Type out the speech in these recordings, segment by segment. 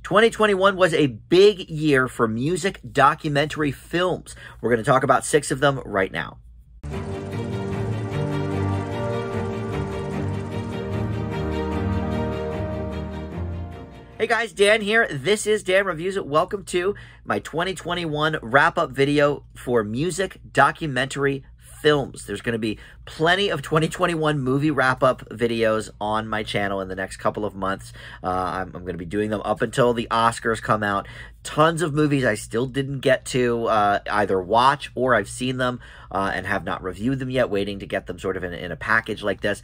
2021 was a big year for music documentary films. We're going to talk about 6 of them right now. Hey guys, Dan here. This is Dan Reviews It. Welcome to my 2021 wrap-up video for music documentary films. There's going to be plenty of 2021 movie wrap-up videos on my channel in the next couple of months. I'm going to be doing them up until the Oscars come out. Tons of movies I still didn't get to either watch or I've seen them and have not reviewed them yet, waiting to get them sort of in a package like this,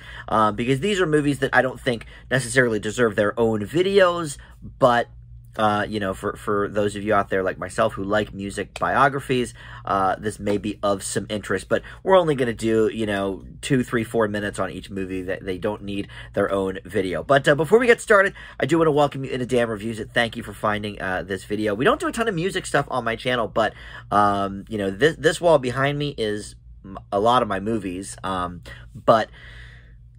because these are movies that I don't think necessarily deserve their own videos, but you know, for those of you out there like myself who like music biographies, this may be of some interest, but we're only going to do, you know, 2, 3, 4 minutes on each movie. That they don't need their own video. But before we get started, I do want to welcome you into Dan Reviews It. Thank you for finding this video. We don't do a ton of music stuff on my channel, but, you know, this wall behind me is a lot of my movies, but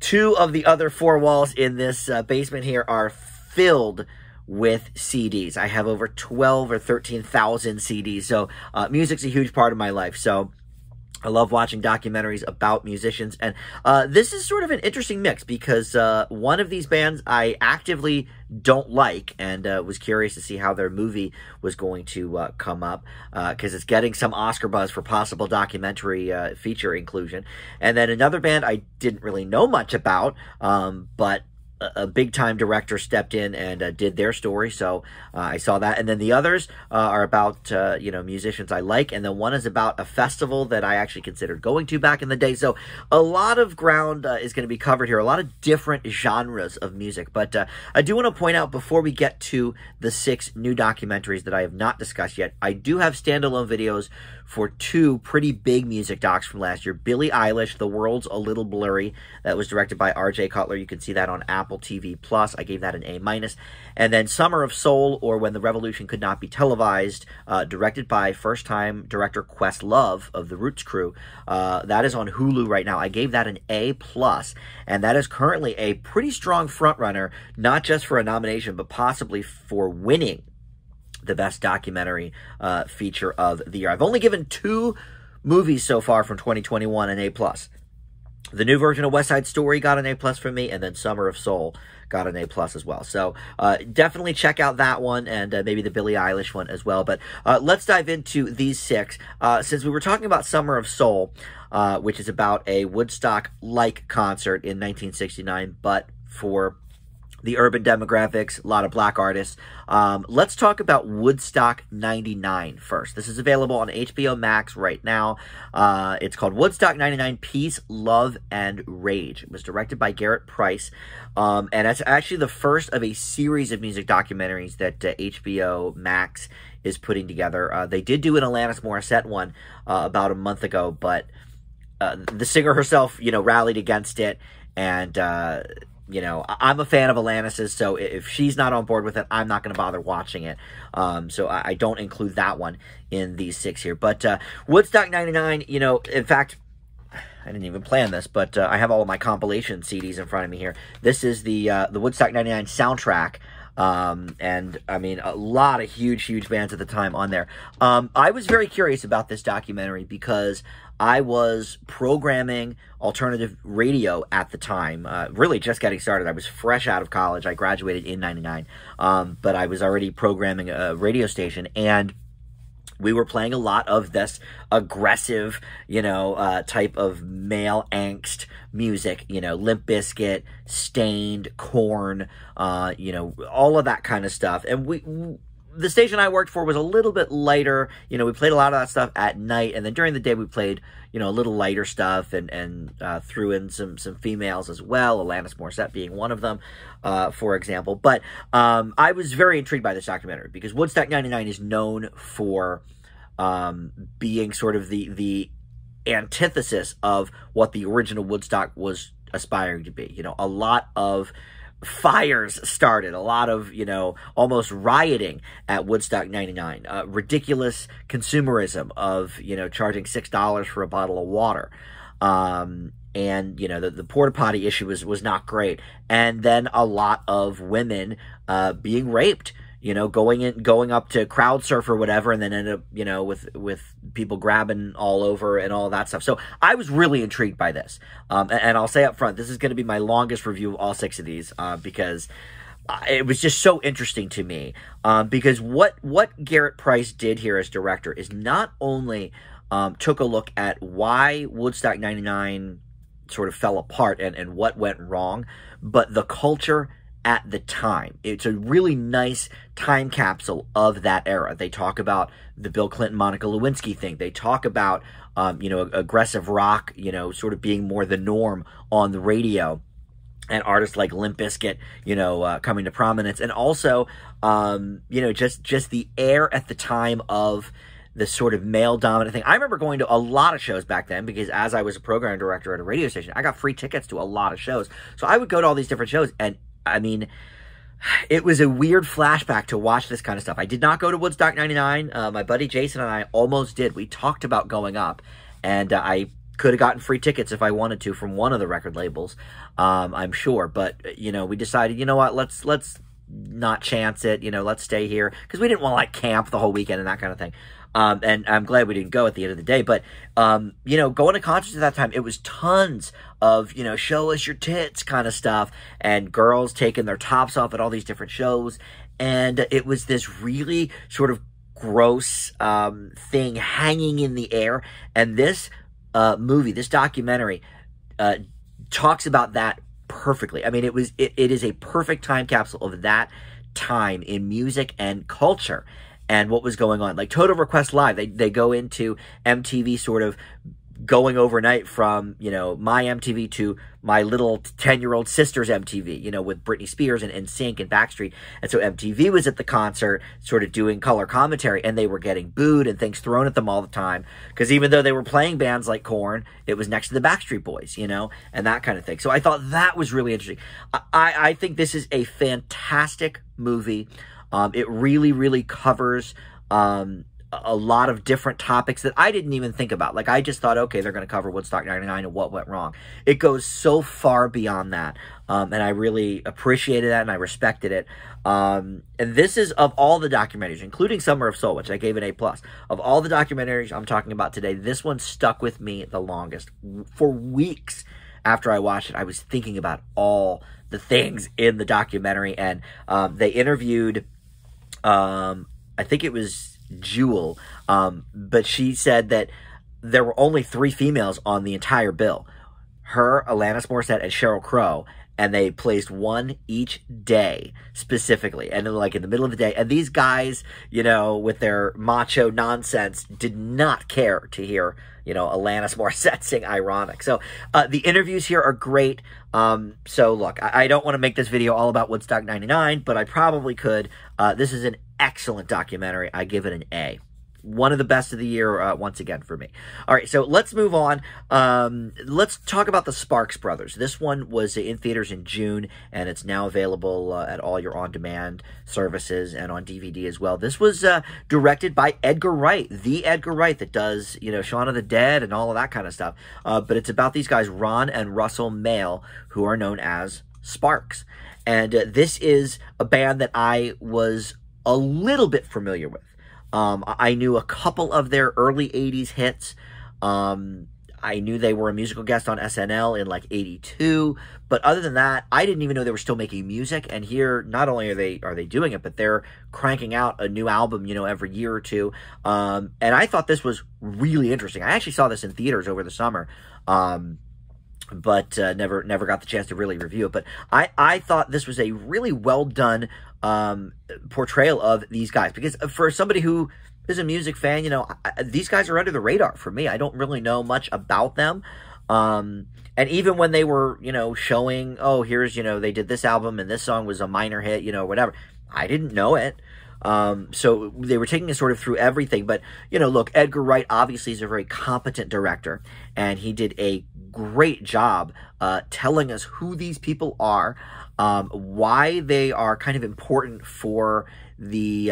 2 of the other 4 walls in this basement here are filled with CDs. I have over 12 or 13,000 CDs. So music's a huge part of my life. So I love watching documentaries about musicians. And this is sort of an interesting mix because one of these bands I actively don't like, and was curious to see how their movie was going to come up, because it's getting some Oscar buzz for possible documentary feature inclusion. And then another band I didn't really know much about, but a big-time director stepped in and did their story, so I saw that. And then the others are about, you know, musicians I like, and then one is about a festival that I actually considered going to back in the day. So a lot of ground is going to be covered here, a lot of different genres of music. But I do want to point out, before we get to the 6 new documentaries that I have not discussed yet, I do have standalone videos for 2 pretty big music docs from last year. Billie Eilish, The World's a Little Blurry, that was directed by R.J. Cutler. You can see that on Apple TV+. I gave that an A-. And then Summer of Soul, or When the Revolution Could Not Be Televised, directed by first-time director Questlove of the Roots Crew. That is on Hulu right now. I gave that an A+, and that is currently a pretty strong frontrunner, not just for a nomination, but possibly for winning the best documentary feature of the year. I've only given 2 movies so far from 2021 an A+. The new version of West Side Story got an A+ from me, and then Summer of Soul got an A+ as well. So definitely check out that one, and maybe the Billie Eilish one as well. But let's dive into these 6. Since we were talking about Summer of Soul, which is about a Woodstock-like concert in 1969, but for the urban demographics, a lot of black artists. Let's talk about Woodstock 99 first. This is available on HBO Max right now. It's called Woodstock 99, Peace, Love, and Rage. It was directed by Garrett Price. And it's actually the first of a series of music documentaries that HBO Max is putting together. They did do an Alanis Morissette one about a month ago, but the singer herself, you know, rallied against it, and you know, I'm a fan of Alanis's, so if she's not on board with it, I'm not going to bother watching it. So I don't include that one in these 6 here. But Woodstock 99, you know, in fact, I didn't even plan this, but I have all of my compilation CDs in front of me here. This is the Woodstock 99 soundtrack. And I mean, a lot of huge bands at the time on there. I was very curious about this documentary because I was programming alternative radio at the time, really just getting started. I was fresh out of college. I graduated in 99, but I was already programming a radio station, and we were playing a lot of this aggressive, you know, type of male angst music, you know, Limp Bizkit, Stained, Korn, you know, all of that kind of stuff. And the station I worked for was a little bit lighter. You know, we played a lot of that stuff at night, and then during the day we played, you know, a little lighter stuff, and threw in some females as well, Alanis Morissette being one of them, for example. But I was very intrigued by this documentary because Woodstock 99 is known for being sort of the antithesis of what the original Woodstock was aspiring to be. You know, a lot of fires started, a lot of, you know, almost rioting at Woodstock 99, ridiculous consumerism of, you know, charging $6 for a bottle of water. And, you know, the porta potty issue was not great. And then a lot of women being raped, going up to crowd surf or whatever, and then ended up, with people grabbing all over and all that stuff. So I was really intrigued by this. And I'll say up front, this is going to be my longest review of all 6 of these, because it was just so interesting to me. Because what Garrett Price did here as director is not only took a look at why Woodstock 99 sort of fell apart and what went wrong, but the culture at the time. It's a really nice time capsule of that era. They talk about the Bill Clinton, Monica Lewinsky thing. They talk about, aggressive rock, sort of being more the norm on the radio, and artists like Limp Bizkit, coming to prominence. And also, just the air at the time of the sort of male-dominant thing. I remember going to a lot of shows back then, because as I was a program director at a radio station, I got free tickets to a lot of shows. So I would go to all these different shows, and I mean, it was a weird flashback to watch this kind of stuff. I did not go to Woodstock 99. My buddy Jason and I almost did. We talked about going up, and I could have gotten free tickets if I wanted to from one of the record labels, I'm sure. But, we decided, what, let's not chance it. Let's stay here, because we didn't want to, like, camp the whole weekend and that kind of thing. And I'm glad we didn't go at the end of the day. But, going to concerts at that time, it was tons of, show us your tits kind of stuff, and girls taking their tops off at all these different shows. And it was this really sort of gross thing hanging in the air. And this movie, this documentary, talks about that perfectly. I mean, it is a perfect time capsule of that time in music and culture and what was going on. Like Total Request Live, they go into MTV sort of going overnight from, my MTV to my little 10-year-old sister's MTV, with Britney Spears and NSYNC and Backstreet. And so MTV was at the concert sort of doing color commentary, and they were getting booed and things thrown at them all the time, because even though they were playing bands like Korn, it was next to the Backstreet Boys, and that kind of thing. So I thought that was really interesting. I think this is a fantastic movie. It really, really covers a lot of different topics that I didn't even think about. Like, I just thought, okay, they're going to cover Woodstock 99 and what went wrong. It goes so far beyond that, and I really appreciated that, and I respected it. And this is, of all the documentaries, including Summer of Soul, which I gave an A+, of all the documentaries I'm talking about today, this one stuck with me the longest. For weeks after I watched it, I was thinking about all the things in the documentary, and they interviewed, I think it was Jewel, but she said that there were only 3 females on the entire bill. Her, Alanis Morissette, and Sheryl Crow, and they placed one each day, specifically, and like in the middle of the day. And these guys, with their macho nonsense, did not care to hear, Alanis Morissette sing Ironic. So the interviews here are great. So look, I don't want to make this video all about Woodstock 99, but I probably could. This is an excellent documentary. I give it an A. One of the best of the year, once again, for me. All right, so let's move on. Let's talk about the Sparks Brothers. This one was in theaters in June, and it's now available at all your on-demand services and on DVD as well. This was directed by Edgar Wright, the Edgar Wright that does, Shaun of the Dead and all of that kind of stuff. But it's about these guys, Ron and Russell Mael, who are known as Sparks. And this is a band that I was a little bit familiar with. I knew a couple of their early 80s hits. I knew they were a musical guest on SNL in like 82, but other than that, I didn't even know they were still making music. And here, not only are they doing it, but they're cranking out a new album, every year or two. And I thought this was really interesting. I actually saw this in theaters over the summer. But never got the chance to really review it. But I thought this was a really well done portrayal of these guys, because for somebody who is a music fan, these guys are under the radar for me. I don't really know much about them. And even when they were, showing, oh, here's, they did this album and this song was a minor hit, whatever, I didn't know it. So they were taking us sort of through everything. But, look, Edgar Wright obviously is a very competent director, and he did a great job telling us who these people are, why they are kind of important for the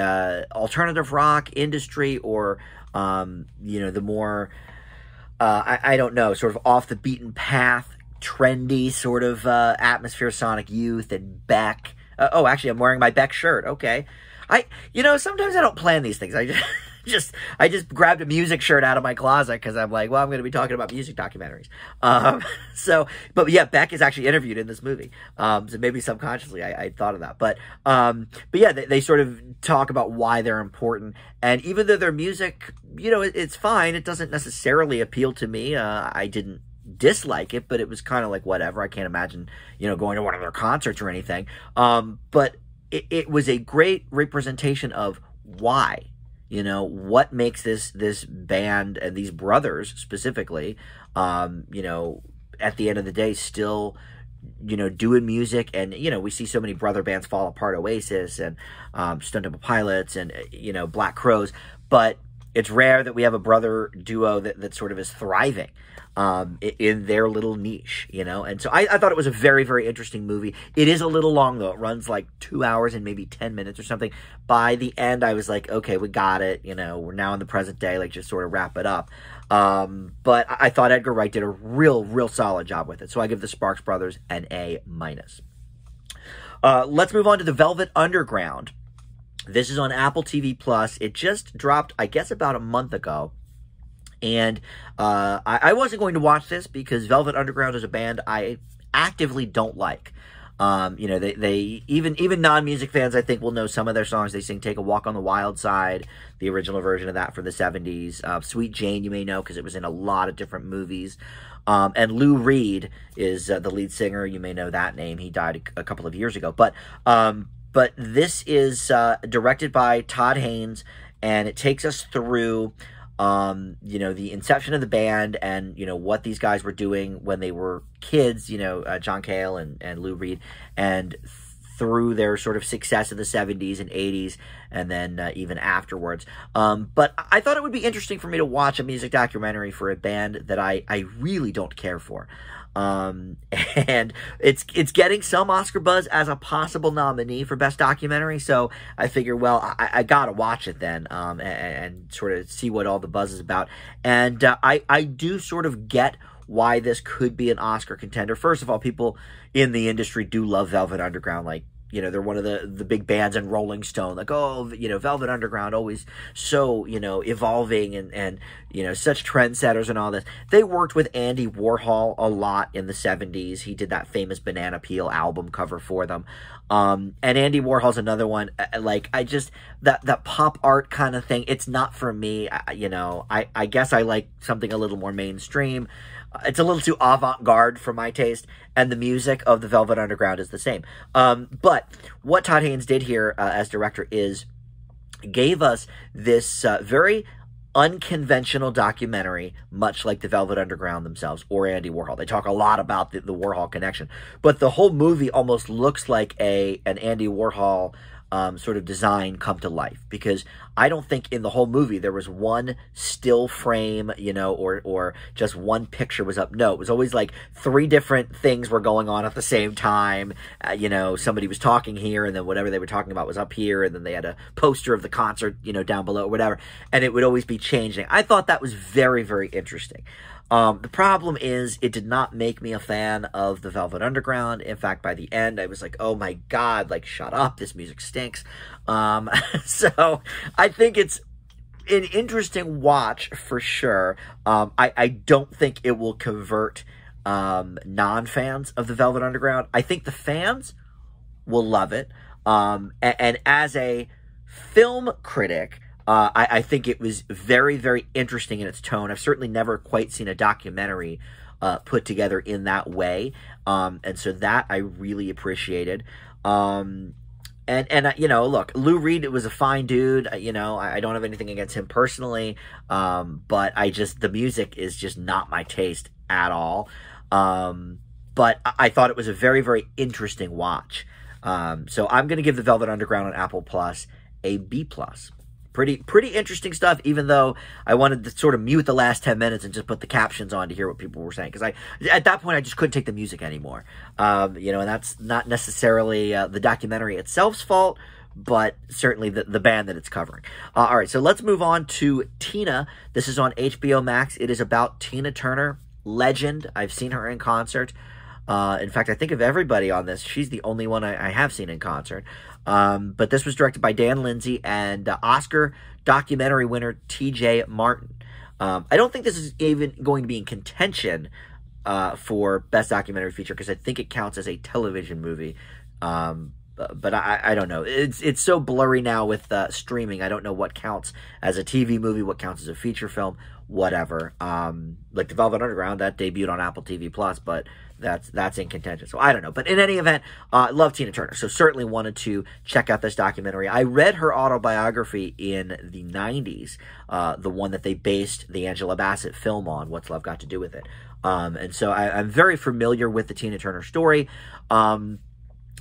alternative rock industry, or, the more, I don't know, sort of off the beaten path, trendy sort of atmosphere, Sonic Youth and Beck. Oh, actually, I'm wearing my Beck shirt. Okay. Sometimes I don't plan these things. I just grabbed a music shirt out of my closet because I'm like, well, I'm going to be talking about music documentaries. But yeah, Beck is actually interviewed in this movie. So maybe subconsciously I thought of that. But yeah, they sort of talk about why they're important. And even though their music, it's fine. It doesn't necessarily appeal to me. I didn't dislike it, but it was kind of like whatever. I can't imagine, going to one of their concerts or anything. But it was a great representation of why. What makes this band and these brothers specifically, at the end of the day, still, doing music. And, we see so many brother bands fall apart, Oasis and Stone Temple Pilots and, Black Crowes. But it's rare that we have a brother duo that sort of is thriving in their little niche, And so I thought it was a very, very interesting movie. It is a little long, though. It runs like 2 hours and maybe 10 minutes or something. By the end, I was like, okay, we got it. We're now in the present day. Like, just sort of wrap it up. But I thought Edgar Wright did a real solid job with it. So I give the Sparks Brothers an A-. Let's move on to The Velvet Underground. This is on Apple TV Plus. It just dropped, I guess, about a month ago. And I wasn't going to watch this because Velvet Underground is a band I actively don't like. They even non-music fans, I think, will know some of their songs. They sing Take a Walk on the Wild Side, the original version of that from the 70s. Sweet Jane, you may know because it was in a lot of different movies. And Lou Reed is the lead singer. You may know that name. He died a couple of years ago. But this is directed by Todd Haynes, and it takes us through the inception of the band and, what these guys were doing when they were kids, John Cale and Lou Reed, and through their sort of success in the 70s and 80s, and then even afterwards. But I thought it would be interesting for me to watch a music documentary for a band that I really don't care for. And it's getting some Oscar buzz as a possible nominee for Best Documentary, so I figure, well, I gotta watch it then, and sort of see what all the buzz is about. And I do sort of get why this could be an Oscar contender. First of all, people in the industry do love Velvet Underground. Like, they're one of the big bands in Rolling Stone. Like, oh, Velvet Underground, always so, evolving and such trendsetters and all this. They worked with Andy Warhol a lot in the 70s. He did that famous Banana Peel album cover for them. And Andy Warhol's another one. Like, that pop art kind of thing, it's not for me. I guess I like something a little more mainstream. It's a little too avant-garde for my taste, and the music of the Velvet Underground is the same. But what Todd Haynes did here as director is gave us this very unconventional documentary, much like the Velvet Underground themselves or Andy Warhol. They talk a lot about the Warhol connection, but the whole movie almost looks like an Andy Warhol sort of design come to life, because I don't think in the whole movie there was one still frame, or just one picture was up. No, it was always like 3 different things were going on at the same time. Somebody was talking here, and then whatever they were talking about was up here, and then they had a poster of the concert, down below or whatever, and it would always be changing. I thought that was very, very interesting. The problem is it did not make me a fan of the Velvet Underground. In fact, by the end, I was like, oh my God, like, shut up. This music stinks. So I think it's an interesting watch for sure. I don't think it will convert non-fans of the Velvet Underground. I think the fans will love it. And as a film critic, I think it was very, very interesting in its tone. I've certainly never quite seen a documentary put together in that way. And so that I really appreciated. And look, Lou Reed was a fine dude. I don't have anything against him personally. But the music is just not my taste at all. But I thought it was a very, very interesting watch. So I'm going to give the Velvet Underground on Apple Plus a B+. Pretty interesting stuff, even though I wanted to sort of mute the last 10 minutes and just put the captions on to hear what people were saying. Because at that point, I just couldn't take the music anymore. And that's not necessarily the documentary itself's fault, but certainly the band that it's covering. All right, so let's move on to Tina. This is on HBO Max. It is about Tina Turner, legend. I've seen her in concert. In fact, I think of everybody on this, she's the only one I have seen in concert. But this was directed by Dan Lindsay and Oscar documentary winner T.J. Martin. I don't think this is even going to be in contention for Best Documentary Feature, because I think it counts as a television movie. But I don't know. It's so blurry now with streaming. I don't know what counts as a TV movie, what counts as a feature film, whatever. Like The Velvet Underground, that debuted on Apple TV Plus, but that's in contention. So I don't know. But in any event, I love Tina Turner, so certainly wanted to check out this documentary. I read her autobiography in the 90s, the one that they based the Angela Bassett film on, What's Love Got to Do with It. And so I'm very familiar with the Tina Turner story.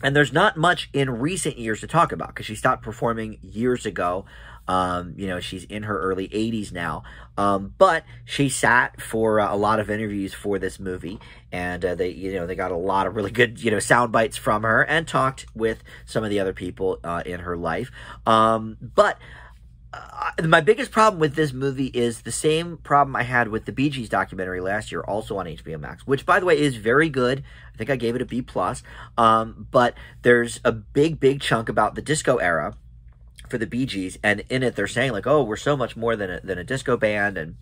And there's not much in recent years to talk about, because she stopped performing years ago. You know, she's in her early 80s now. But she sat for a lot of interviews for this movie, and they got a lot of really good, sound bites from her, and talked with some of the other people in her life. But my biggest problem with this movie is the same problem I had with the Bee Gees documentary last year, also on HBO Max, which, by the way, is very good. I think I gave it a B+. But there's a big chunk about the disco era for the Bee Gees, and in it they're saying, like, oh, we're so much more than a disco band, and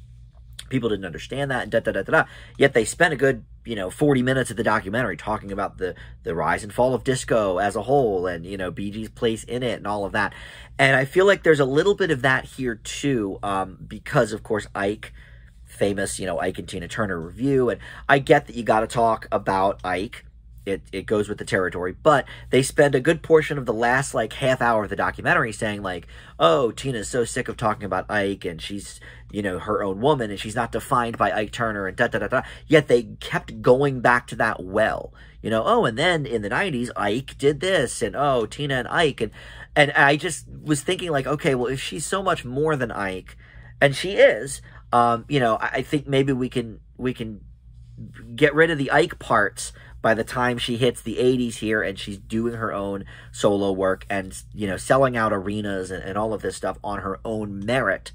people didn't understand that, and Yet they spent a good 40 minutes of the documentary talking about the rise and fall of disco as a whole, and Bee Gees' place in it and all of that. And I feel like there's a little bit of that here too, because of course Ike, famous Ike and Tina Turner review, and I get that you got to talk about Ike. It goes with the territory, but they spend a good portion of the last half hour of the documentary saying like, oh, Tina's so sick of talking about Ike, and she's her own woman, and she's not defined by Ike Turner, and Yet they kept going back to that well, oh, and then in the 90s Ike did this, and oh, Tina and Ike, and I just was thinking like, okay, well, if she's so much more than Ike, and she is, I think maybe we can get rid of the Ike parts by the time she hits the 80s here, and she's doing her own solo work and, selling out arenas and all of this stuff on her own merit,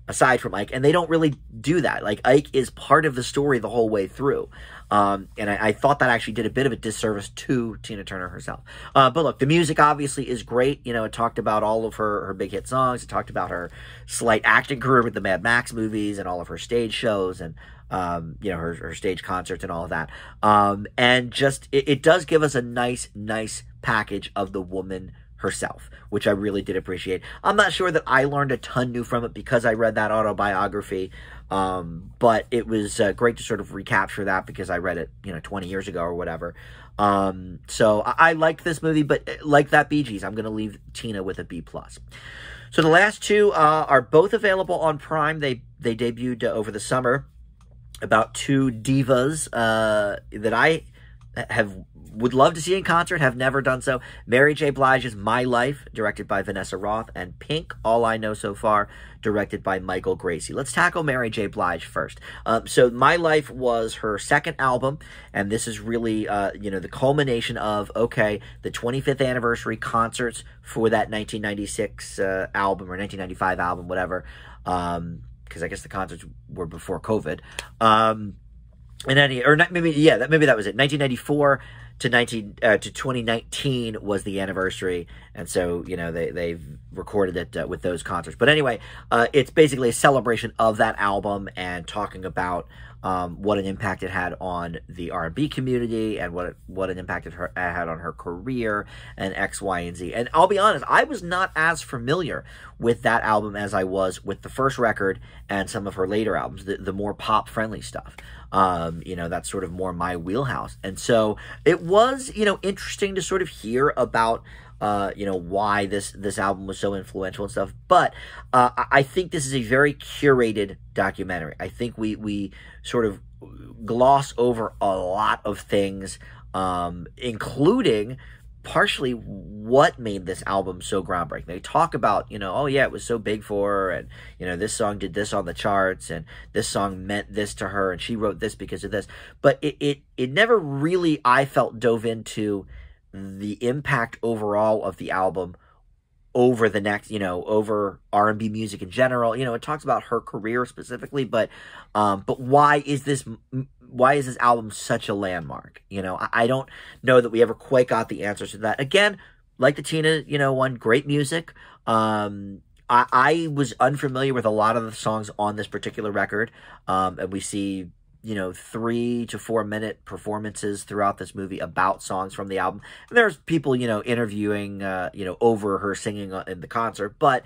aside from Ike. And they don't really do that. Like, Ike is part of the story the whole way through. And I thought that actually did a bit of a disservice to Tina Turner herself. But look, the music obviously is great. It talked about all of her big hit songs. It talked about her slight acting career with the Mad Max movies and all of her stage shows, and her stage concerts and all of that. And just, it does give us a nice package of the woman herself, which I really did appreciate. I'm not sure that I learned a ton new from it because I read that autobiography, but it was great to sort of recapture that because I read it, 20 years ago or whatever. So I liked this movie, but like that Bee Gees, I'm going to leave Tina with a B+. So the last two are both available on Prime. They debuted over the summer, about two divas that I would love to see in concert, have never done so. Mary J. Blige's My Life, directed by Vanessa Roth, and Pink, All I Know So Far, directed by Michael Gracie. Let's tackle Mary J. Blige first. So My Life was her second album, and this is really, the culmination of, okay, the 25th anniversary concerts for that 1996 album, or 1995 album, whatever, because I guess the concerts were before COVID. Maybe that was it. 1994 to 2019 was the anniversary, and so they've recorded it with those concerts. But anyway, it's basically a celebration of that album and talking about what an impact it had on the R&B community, and what an impact it had on her career, and X, Y, and Z. And I'll be honest, I was not as familiar with that album as I was with the first record and some of her later albums, the more pop-friendly stuff. That's sort of more my wheelhouse. And so it was, interesting to sort of hear about why this album was so influential and stuff. But I think this is a very curated documentary. I think we sort of gloss over a lot of things, including partially what made this album so groundbreaking. They talk about, oh yeah, it was so big for her, and, this song did this on the charts, and this song meant this to her, and she wrote this because of this. But it never really, I felt, dove into the impact overall of the album over the next, over R&B music in general. It talks about her career specifically, but why is this album such a landmark? I don't know that we ever quite got the answers to that. Again, like the Tina, one, great music. I was unfamiliar with a lot of the songs on this particular record. And we see, 3 to 4 minute performances throughout this movie about songs from the album. And there's people, interviewing, over her singing in the concert. But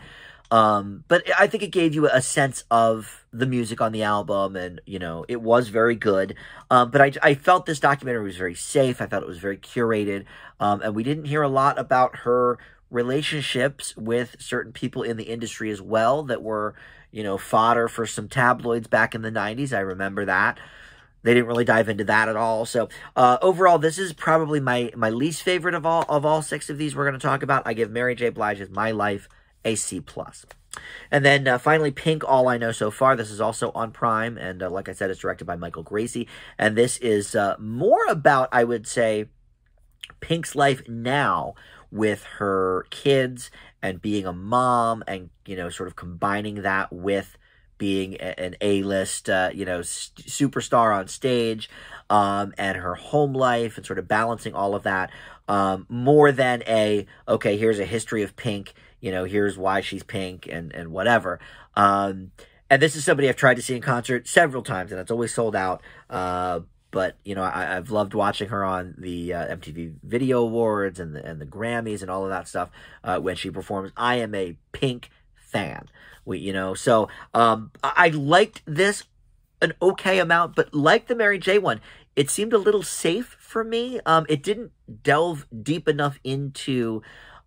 I think it gave you a sense of the music on the album, and, it was very good. But I felt this documentary was very safe. I felt it was very curated. And we didn't hear a lot about her relationships with certain people in the industry as well that were, fodder for some tabloids back in the 90s. I remember that. They didn't really dive into that at all. So overall, this is probably my least favorite of all 6 of these we're going to talk about. I give Mary J. Blige's My Life a C+. And then finally, Pink, All I Know So Far. This is also on Prime, and like I said, it's directed by Michael Gracie. And this is more about, I would say, Pink's life now with her kids and being a mom, and, sort of combining that with being an A-list, superstar on stage, and her home life, and sort of balancing all of that, more than okay, here's a history of Pink, here's why she's Pink, and whatever. And this is somebody I've tried to see in concert several times, and it's always sold out. But, I've loved watching her on the MTV Video Awards and the Grammys and all of that stuff when she performs. I am a Pink fan. So I liked this an okay amount, but like the Mary J. one, it seemed a little safe for me. It didn't delve deep enough into...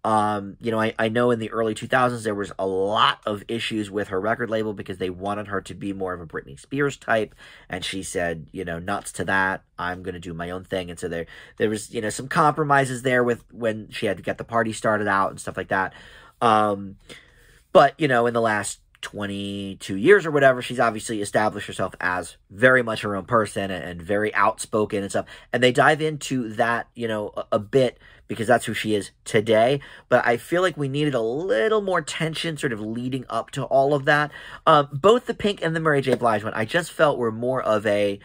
I know in the early 2000s, there was a lot of issues with her record label because they wanted her to be more of a Britney Spears type. And she said, nuts to that. I'm going to do my own thing. And so there was, some compromises there with when she had to get the party started out and stuff like that. But, in the last 22 years or whatever, she's obviously established herself as very much her own person and very outspoken and stuff. And they dive into that, a bit, because that's who she is today. But I feel like we needed a little more tension sort of leading up to all of that. Both the Pink and the Mary J. Blige one, I just felt were more of a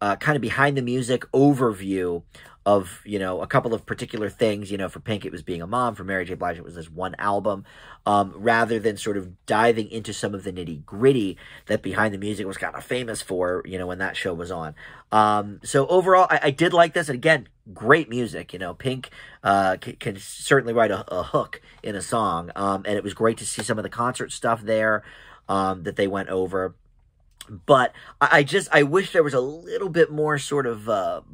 kind of behind the music overview of, a couple of particular things. For Pink, it was being a mom. For Mary J. Blige, it was this one album, rather than sort of diving into some of the nitty gritty that Behind the Music was kind of famous for, when that show was on. So overall, I did like this. And again, great music. Pink can certainly write a hook in a song. And it was great to see some of the concert stuff there that they went over. But I wish there was a little bit more sort of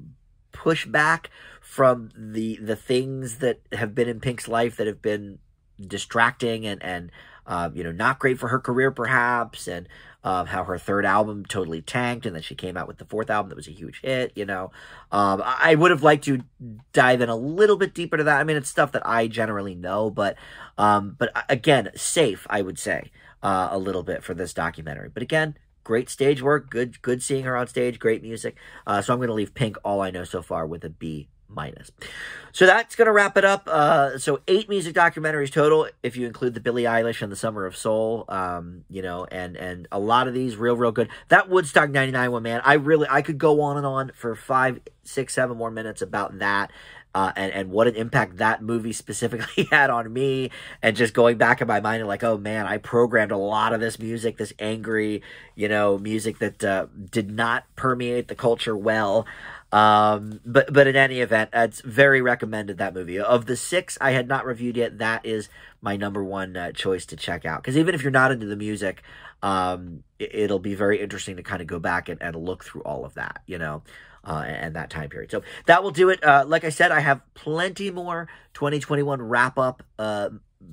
pushback from the things that have been in Pink's life that have been distracting and not great for her career perhaps, and how her 3rd album totally tanked, and then she came out with the 4th album that was a huge hit. I would have liked to dive in a little bit deeper to that. I mean, it's stuff that I generally know, but again, safe, I would say, a little bit for this documentary. But again, great stage work, good seeing her on stage, great music. So I'm going to leave Pink, All I Know So Far, with a B-. So that's going to wrap it up. So 8 music documentaries total, if you include the Billie Eilish and the Summer of Soul, and a lot of these real good. That Woodstock 99 one, man, I could go on and on for 5, 6, 7 more minutes about that. And what an impact that movie specifically had on me, and just going back in my mind and like, oh man, I programmed a lot of this music, this angry, music that did not permeate the culture well. But in any event, it's very recommended, that movie. Of the 6 I had not reviewed yet, that is my number 1 choice to check out. Because even if you're not into the music, it'll be very interesting to kind of go back and look through all of that, and that time period. So that will do it. Like I said, I have plenty more 2021 wrap-up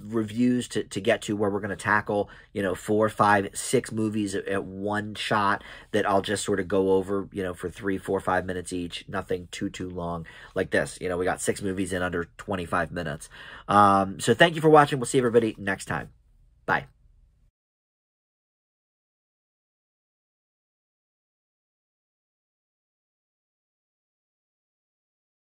reviews to get to, where we're going to tackle 4, 5, 6 movies at one shot that I'll just sort of go over for 3, 4, 5 minutes each. Nothing too long like this. We got 6 movies in under 25 minutes. So thank you for watching. We'll see everybody next time. Bye.